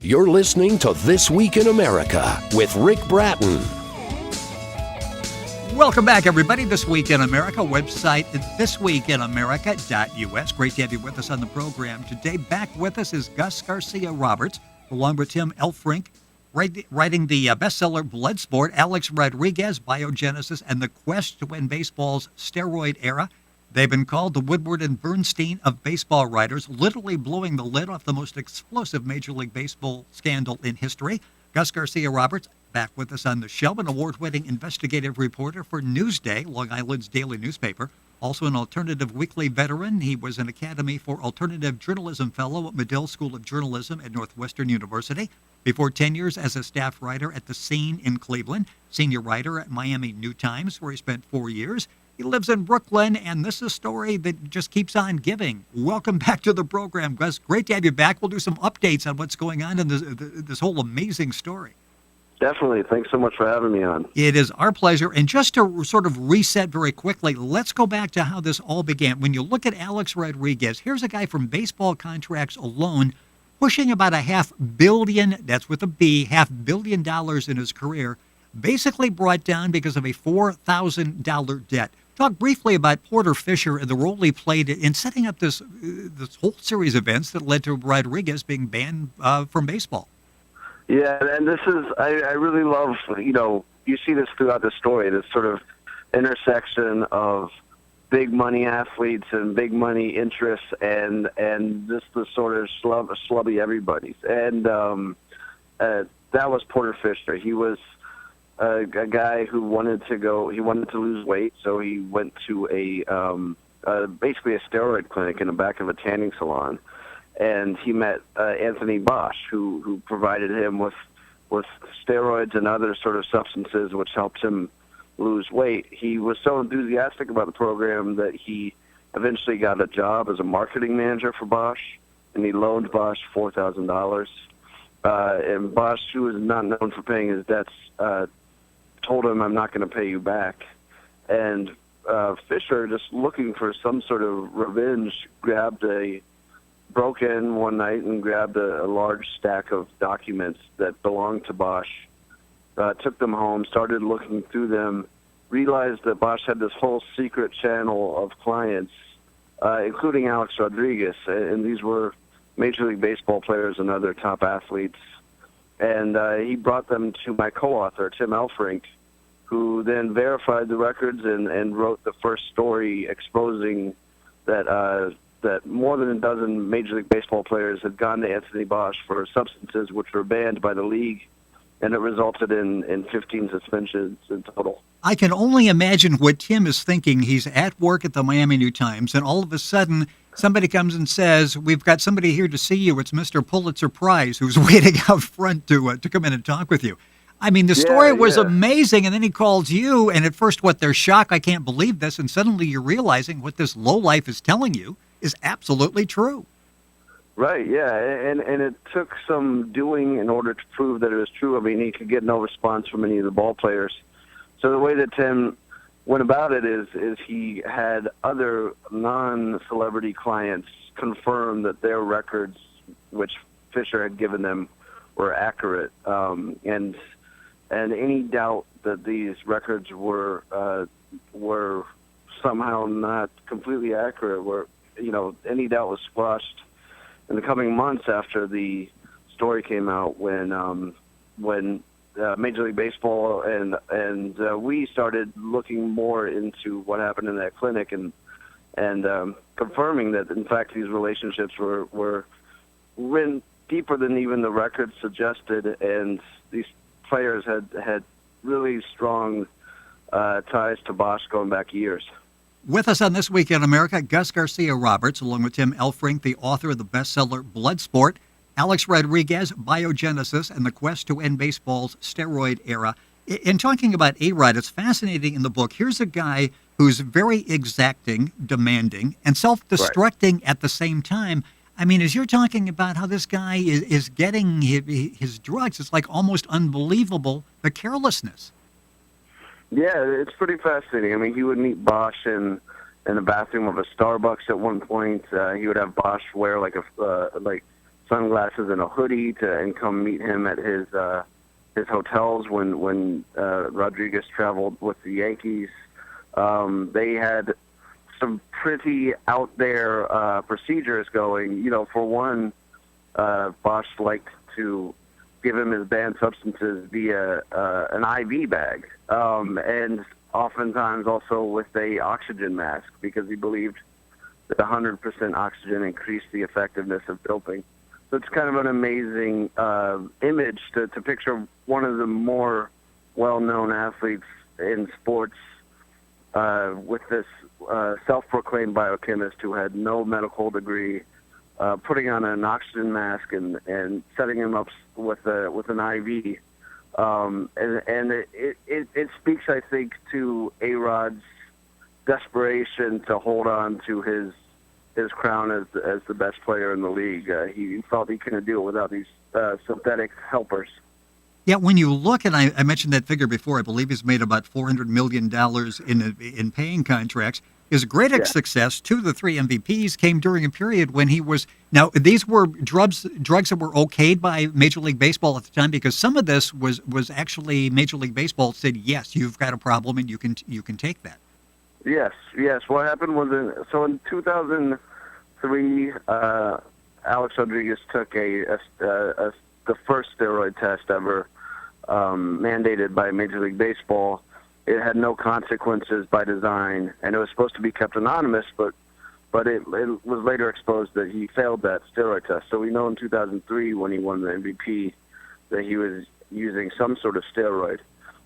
You're listening to This Week in America with Rick Bratton. Welcome back, everybody. This Week in America website, thisweekinamerica.us. Great to have you with us on the program today. Back with us is Gus Garcia-Roberts, along with Tim Elfrink, writing the bestseller Bloodsport, Alex Rodriquez, Biogenesis, and the quest to win baseball's steroid era. They've been called the Woodward and Bernstein of baseball writers, literally blowing the lid off the most explosive Major League Baseball scandal in history. Gus Garcia-Roberts, back with us on the show, an award-winning investigative reporter for Newsday, Long Island's daily newspaper. Also an alternative weekly veteran. He was an Academy for Alternative Journalism Fellow at Medill School of Journalism at Northwestern University. Before 10 years as a staff writer at The Scene in Cleveland, senior writer at Miami New Times, where he spent 4 years. He lives in Brooklyn, and this is a story that just keeps on giving. Welcome back to the program, Gus. Great to have you back. We'll do some updates on what's going on in this whole amazing story. Definitely. Thanks so much for having me on. It is our pleasure. And just to sort of reset very quickly, let's go back to how this all began. When you look at Alex Rodriquez, here's a guy from baseball contracts alone pushing about $500 million, that's with a B, $500 million in his career, basically brought down because of a $4,000 debt. Talk briefly about Porter Fisher and the role he played in setting up this whole series of events that led to Rodriguez being banned from baseball. Yeah, and this is, I really love, you see this throughout the story, this sort of intersection of big money athletes and big money interests and just the sort of slubby everybody's. And that was Porter Fisher. He was a guy who wanted to lose weight, so he went to basically a steroid clinic in the back of a tanning salon, and he met Anthony Bosch, who provided him with steroids and other sort of substances which helped him lose weight. He was so enthusiastic about the program that he eventually got a job as a marketing manager for Bosch, and he loaned Bosch $4,000. And Bosch, who was not known for paying his debts, told him, "I'm not going to pay you back." And Fisher, just looking for some sort of revenge, broke in one night and grabbed a large stack of documents that belonged to Bosch, took them home, started looking through them, realized that Bosch had this whole secret channel of clients, including Alex Rodriquez, and these were Major League Baseball players and other top athletes. And he brought them to my co-author, Tim Elfrink, who then verified the records and wrote the first story exposing that more than a dozen Major League Baseball players had gone to Anthony Bosch for substances which were banned by the league, and it resulted in 15 suspensions in total. I can only imagine what Tim is thinking. He's at work at the Miami New Times, and all of a sudden somebody comes and says, "We've got somebody here to see you. It's Mr. Pulitzer Prize who's waiting out front to come in and talk with you." I mean, the story was amazing, and then he calls you, and at first, they're shocked, "I can't believe this," and suddenly you're realizing what this lowlife is telling you is absolutely true. Right, yeah, and it took some doing in order to prove that it was true. I mean, he could get no response from any of the ball players. So the way that Tim went about it is he had other non-celebrity clients confirm that their records, which Fisher had given them, were accurate, and any doubt that these records were somehow not completely accurate, any doubt was squashed in the coming months after the story came out, when Major League Baseball and we started looking more into what happened in that clinic and confirming that in fact these relationships were deeper than even the records suggested, and these players had really strong ties to Bosch going back years. With us on This Week in America, Gus Garcia-Roberts, along with Tim Elfrink, the author of the bestseller Bloodsport, Alex Rodriquez, Biogenesis, and the quest to end baseball's steroid era. In talking about A-Rod, it's fascinating in the book. Here's a guy who's very exacting, demanding, and self-destructing at the same time. I mean, as you're talking about how this guy is getting his drugs, it's like almost unbelievable, the carelessness. Yeah, it's pretty fascinating. I mean, he would meet Bosch in the bathroom of a Starbucks at one point. He would have Bosch wear sunglasses and a hoodie and come meet him at his hotels when Rodriquez traveled with the Yankees. They had some pretty out there procedures going. For one, Bosch liked to give him his banned substances via an IV bag, and oftentimes also with a oxygen mask, because he believed that 100% oxygen increased the effectiveness of doping. So it's kind of an amazing image to picture one of the more well-known athletes in sports with this self-proclaimed biochemist who had no medical degree, putting on an oxygen mask and setting him up with an IV. And it speaks, I think, to A-Rod's desperation to hold on to his crown as the best player in the league. He felt he couldn't do it without these synthetic helpers. Yeah, when you look, and I mentioned that figure before, I believe he's made about $400 million in paying contracts. His greatest success, 2 of the 3 MVPs, came during a period when he was... Now, these were drugs that were okayed by Major League Baseball at the time, because some of this was actually Major League Baseball said, yes, you've got a problem and you can take that. Yes. What happened was in 2003, Alex Rodriguez took the first steroid test ever mandated by Major League Baseball. It had no consequences by design, and it was supposed to be kept anonymous, but it was later exposed that he failed that steroid test. So we know in 2003, when he won the MVP, that he was using some sort of steroid.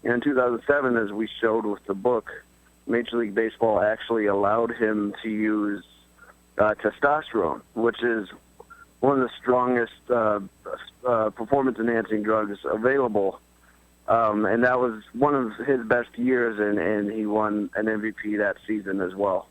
And in 2007, as we showed with the book, Major League Baseball actually allowed him to use testosterone, which is one of the strongest performance-enhancing drugs available. And that was one of his best years, and he won an MVP that season as well.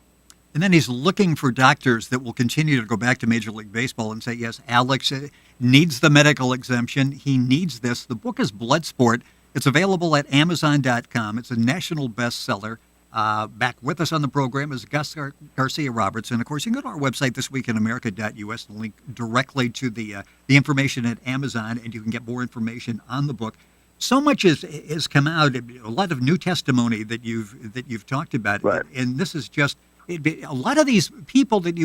And then he's looking for doctors that will continue to go back to Major League Baseball and say, yes, Alex needs the medical exemption. He needs this. The book is Bloodsport. It's available at Amazon.com. It's a national bestseller. Back with us on the program is Gus Garcia-Roberts. And, of course, you can go to our website, thisweekinamerica.us, and link directly to the information at Amazon, and you can get more information on the book. So much has come out, a lot of new testimony that you've talked about, right. And this is just a lot of these people that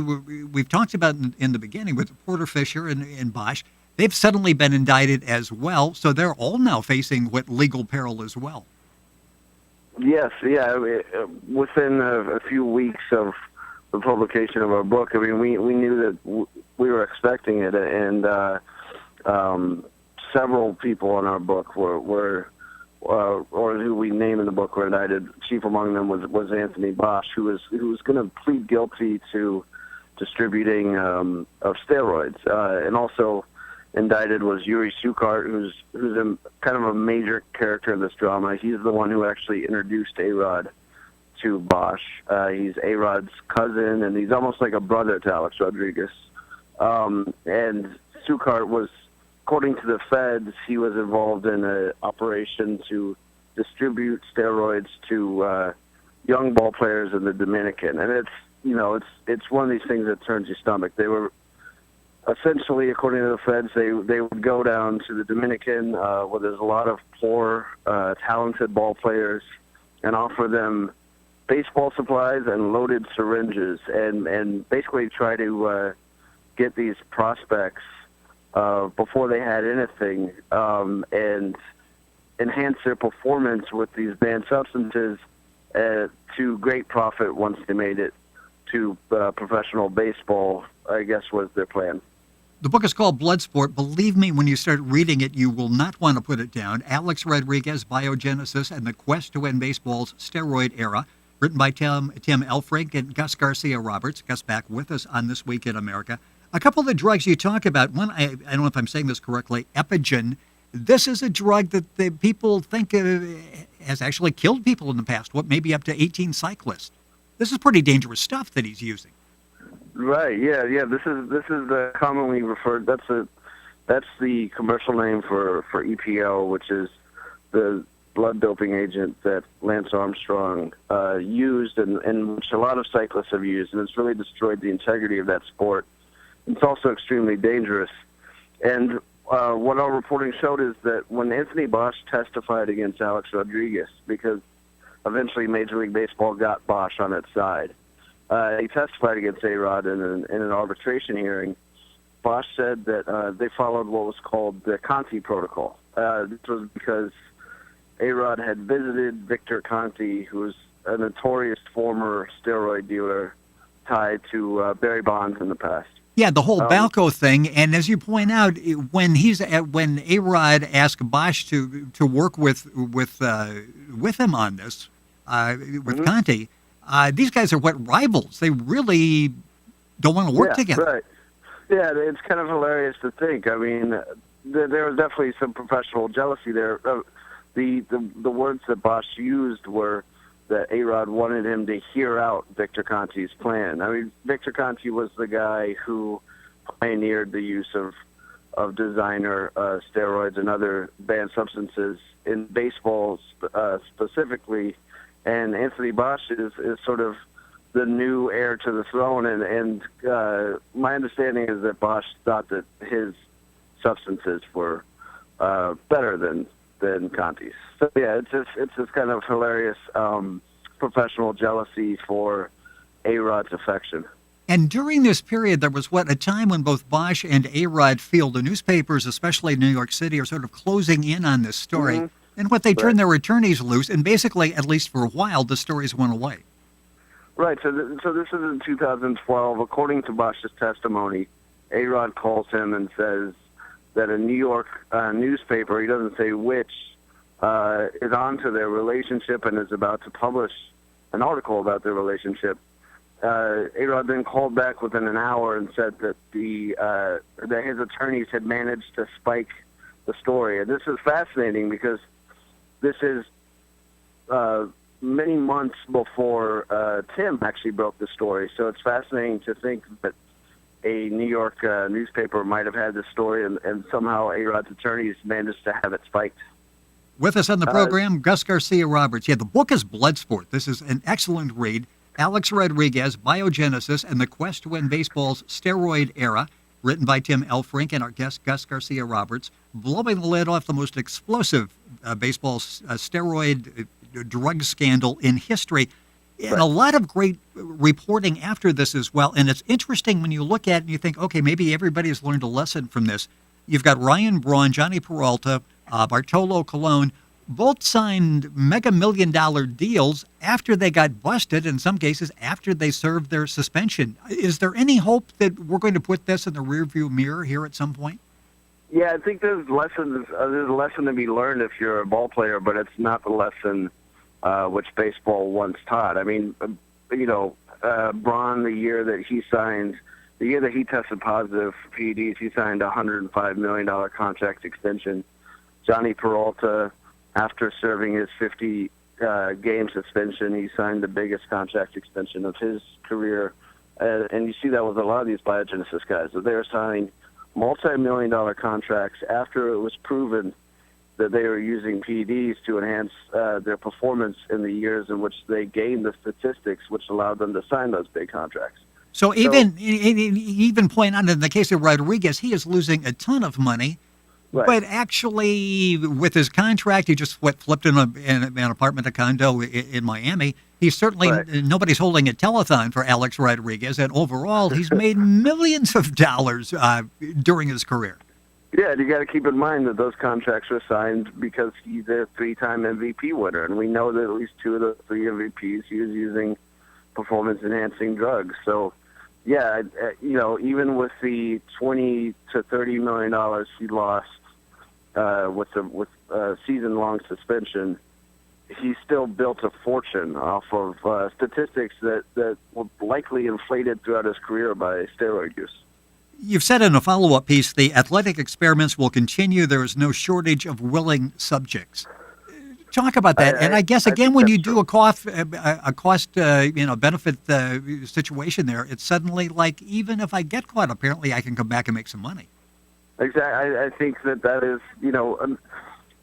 we've talked about in the beginning with Porter Fisher and Bosch. They've suddenly been indicted as well, so they're all now facing legal peril as well. Yes, yeah. Within a few weeks of the publication of our book, I mean, we knew that we were expecting it, and several people in our book were or who we name in the book were indicted. Chief among them was Anthony Bosch, who was going to plead guilty to distributing of steroids, and also indicted was Yuri Sukart, who's kind of a major character in this drama. He's the one who actually introduced A-Rod to Bosch. He's A-Rod's cousin, and he's almost like a brother to Alex Rodriguez. And Sukart was, according to the feds, he was involved in an operation to distribute steroids to young ball players in the Dominican. And it's one of these things that turns your stomach. They were essentially, according to the feds, they would go down to the Dominican, where there's a lot of poor, talented ball players, and offer them baseball supplies and loaded syringes, and basically try to get these prospects before they had anything, and enhance their performance with these banned substances to great profit once they made it to professional baseball, I guess, was their plan. The book is called Bloodsport. Believe me, when you start reading it, you will not want to put it down. Alex Rodriquez, Biogenesis, and the Quest to End Baseball's Steroid Era, written by Tim Elfrink and Gus Garcia-Roberts. Gus back with us on This Week in America. A couple of the drugs you talk about, one, I don't know if I'm saying this correctly, Epigen. This is a drug that the people think has actually killed people in the past, maybe up to 18 cyclists. This is pretty dangerous stuff that he's using. Right. Yeah. This is the commonly referred. That's the commercial name for EPO, which is the blood doping agent that Lance Armstrong used, and which a lot of cyclists have used, and it's really destroyed the integrity of that sport. It's also extremely dangerous. And what our reporting showed is that when Anthony Bosch testified against Alex Rodriquez, because eventually Major League Baseball got Bosch on its side, he testified against A-Rod in an arbitration hearing. Bosch said that they followed what was called the Conti Protocol. This was because A-Rod had visited Victor Conti, who was a notorious former steroid dealer tied to Barry Bonds in the past. Yeah, the whole Balco thing, and as you point out, when A-Rod asked Bosch to work with him on this, with Conti, these guys are rivals. They really don't want to work together. Right. Yeah, it's kind of hilarious to think. I mean, there was definitely some professional jealousy there. The words that Bosch used were that A-Rod wanted him to hear out Victor Conti's plan. I mean, Victor Conti was the guy who pioneered the use of designer steroids and other banned substances in baseball specifically, and Anthony Bosch is sort of the new heir to the throne, and my understanding is that Bosch thought that his substances were better than Conti's. So yeah, it's just kind of hilarious professional jealousy for A-Rod's affection. And during this period, there was a time when both Bosch and A-Rod feel the newspapers, especially in New York City, are sort of closing in on this story. Mm-hmm. And they turned their attorneys loose, and basically, at least for a while, the stories went away. Right. So this is in 2012. According to Bosch's testimony, A-Rod calls him and says that a New York newspaper, he doesn't say which, is onto their relationship and is about to publish an article about their relationship. A-Rod then called back within an hour and said that that his attorneys had managed to spike the story. And this is fascinating because this is many months before Tim actually broke the story. So it's fascinating to think that a New York newspaper might have had this story and somehow A-Rod's attorneys managed to have it spiked. With us on the program, Gus Garcia-Roberts. Yeah, the book is Bloodsport. This is an excellent read. Alex Rodriquez, Biogenesis, and the Quest to End Baseball's Steroid Era, written by Tim Elfrink and our guest Gus Garcia-Roberts, blowing the lid off the most explosive baseball steroid drug scandal in history. And a lot of great reporting after this as well. And it's interesting when you look at it and you think, okay, maybe everybody has learned a lesson from this. You've got Ryan Braun, Johnny Peralta, Bartolo Colon, both signed mega $1 million deals after they got busted, in some cases after they served their suspension. Is there any hope that we're going to put this in the rearview mirror here at some point? Yeah, I think there's a lesson to be learned if you're a ball player, but it's not the lesson which baseball once taught. I mean, Braun, the year that he tested positive for PEDs, he signed a $105 million contract extension. Johnny Peralta, after serving his 50-game suspension, he signed the biggest contract extension of his career. And you see that with a lot of these Biogenesis guys. So they're signing multi-million-dollar contracts after it was proven that they were using PEDs to enhance their performance in the years in which they gained the statistics which allowed them to sign those big contracts. So even point out in the case of Rodriquez, he is losing a ton of money. Right. But actually, with his contract, he just flipped in an apartment, a condo in Miami. He's certainly, nobody's holding a telethon for Alex Rodriquez, and overall, he's made millions of dollars during his career. Yeah, and you got to keep in mind that those contracts were signed because he's a three-time MVP winner, and we know that at least two of the three MVPs he was using performance-enhancing drugs. So, yeah, even with the $20 to $30 million he lost with a season-long suspension, he still built a fortune off of statistics that were likely inflated throughout his career by steroid use. You've said in a follow-up piece, the athletic experiments will continue. There is no shortage of willing subjects. Talk about that. And I guess, again, when you do a cost benefit situation there, it's suddenly like, even if I get caught, apparently I can come back and make some money. Exactly. I think that is,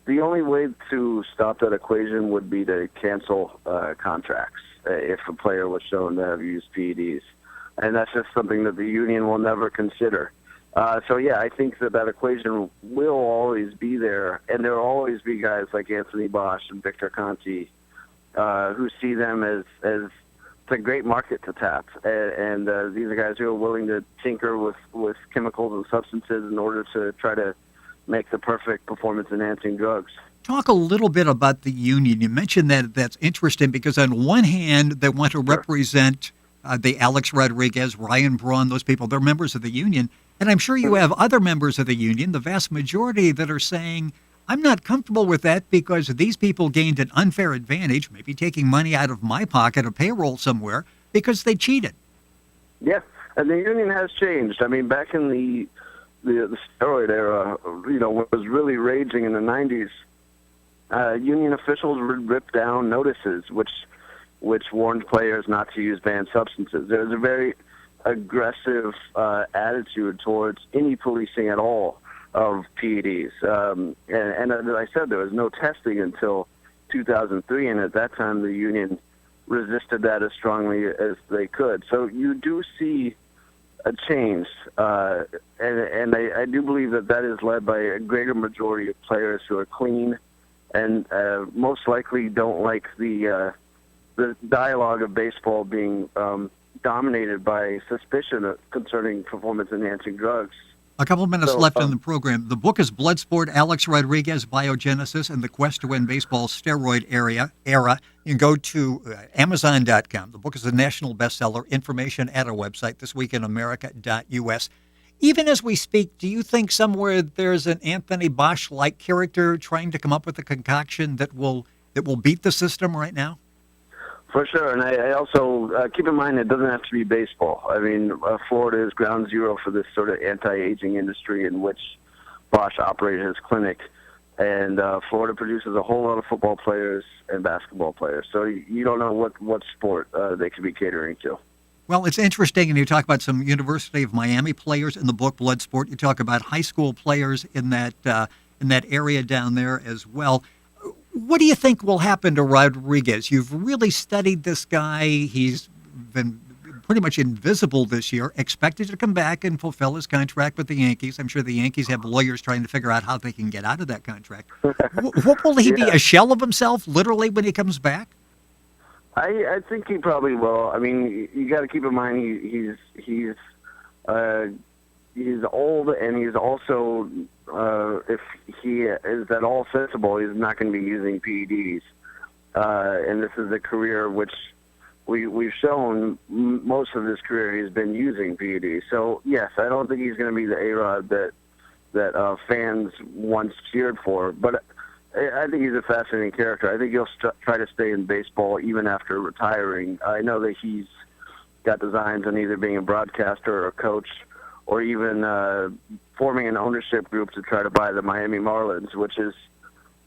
the only way to stop that equation would be to cancel contracts if a player was shown to have used PEDs. And that's just something that the union will never consider. So yeah, I think that equation will always be there, and there will always be guys like Anthony Bosch and Victor Conti who see them as it's a great market to tap, and these are guys who are willing to tinker with chemicals and substances in order to try to make the perfect performance-enhancing drugs. Talk a little bit about the union. You mentioned that that's interesting because on one hand, they want to represent the Alex Rodriquez, Ryan Braun, those people. They're members of the union. And I'm sure you have other members of the union, the vast majority, that are saying, I'm not comfortable with that because these people gained an unfair advantage, maybe taking money out of my pocket, a payroll somewhere, because they cheated. Yeah, and the union has changed. I mean, back in the steroid era, when it was really raging in the 90s, union officials would rip down notices which warned players not to use banned substances. There was a very aggressive attitude towards any policing at all of PEDs. And as I said, there was no testing until 2003, and at that time the union resisted that as strongly as they could. So you do see a change, and I do believe that is led by a greater majority of players who are clean and most likely don't like the dialogue of baseball being dominated by suspicion concerning performance-enhancing drugs. A couple of minutes left in the program. The book is Bloodsport, Alex Rodriquez, Biogenesis, and the Quest to Win Baseball's Steroid Era. You can go to Amazon.com. The book is a national bestseller. Information at our website, thisweekinamerica.us. Even as we speak, do you think somewhere there's an Anthony Bosch-like character trying to come up with a concoction that will beat the system right now? For sure, and I also keep in mind it doesn't have to be baseball. I mean, Florida is ground zero for this sort of anti-aging industry in which Bosch operated his clinic, and Florida produces a whole lot of football players and basketball players. So you don't know what sport they could be catering to. Well, it's interesting, and you talk about some University of Miami players in the book Bloodsport. You talk about high school players in that area down there as well. What do you think will happen to Rodriguez? You've really studied this guy. He's been pretty much invisible this year, expected to come back and fulfill his contract with the Yankees. I'm sure the Yankees have lawyers trying to figure out how they can get out of that contract. What will he be, a shell of himself, literally, when he comes back? I think he probably will. I mean, you got to keep in mind he's old, and he's also if he is at all sensible, he's not going to be using PEDs. And this is a career which we've shown most of his career he's been using PEDs. So yes, I don't think he's going to be the A-Rod that fans once cheered for, but I think he's a fascinating character. I think he'll try to stay in baseball even after retiring. I know that he's got designs on either being a broadcaster or a coach, or even forming an ownership group to try to buy the Miami Marlins, which is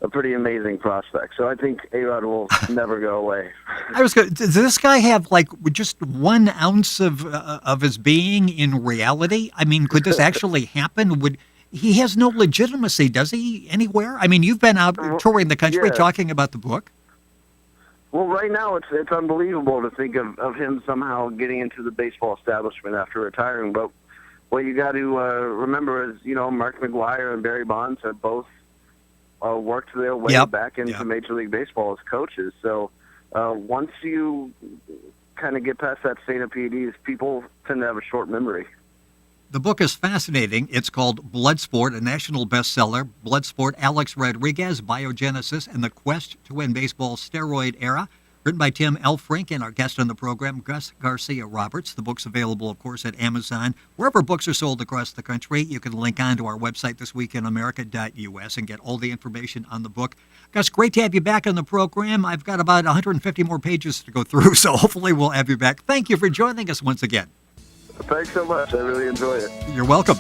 a pretty amazing prospect. So I think A-Rod will never go away. Does this guy have like just 1 ounce of his being in reality? I mean, could this actually happen? He has no legitimacy, does he, anywhere? I mean, you've been out touring the country talking about the book. Well, right now it's unbelievable to think of him somehow getting into the baseball establishment after retiring. But what you got to remember is, Mark McGwire and Barry Bonds have both worked their way back into Major League Baseball as coaches. So once you kind of get past that state of PEDs, people tend to have a short memory. The book is fascinating. It's called Bloodsport, a national bestseller. Bloodsport, Alex Rodriquez, Biogenesis, and the Quest to Win Baseball's Steroid Era. Written by Tim Elfrink and our guest on the program, Gus Garcia-Roberts. The book's available, of course, at Amazon. Wherever books are sold across the country, you can link on to our website, thisweekinamerica.us, and get all the information on the book. Gus, great to have you back on the program. I've got about 150 more pages to go through, so hopefully we'll have you back. Thank you for joining us once again. Thanks so much. I really enjoy it. You're welcome.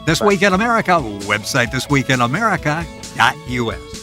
This Week in America, website thisweekinamerica.us.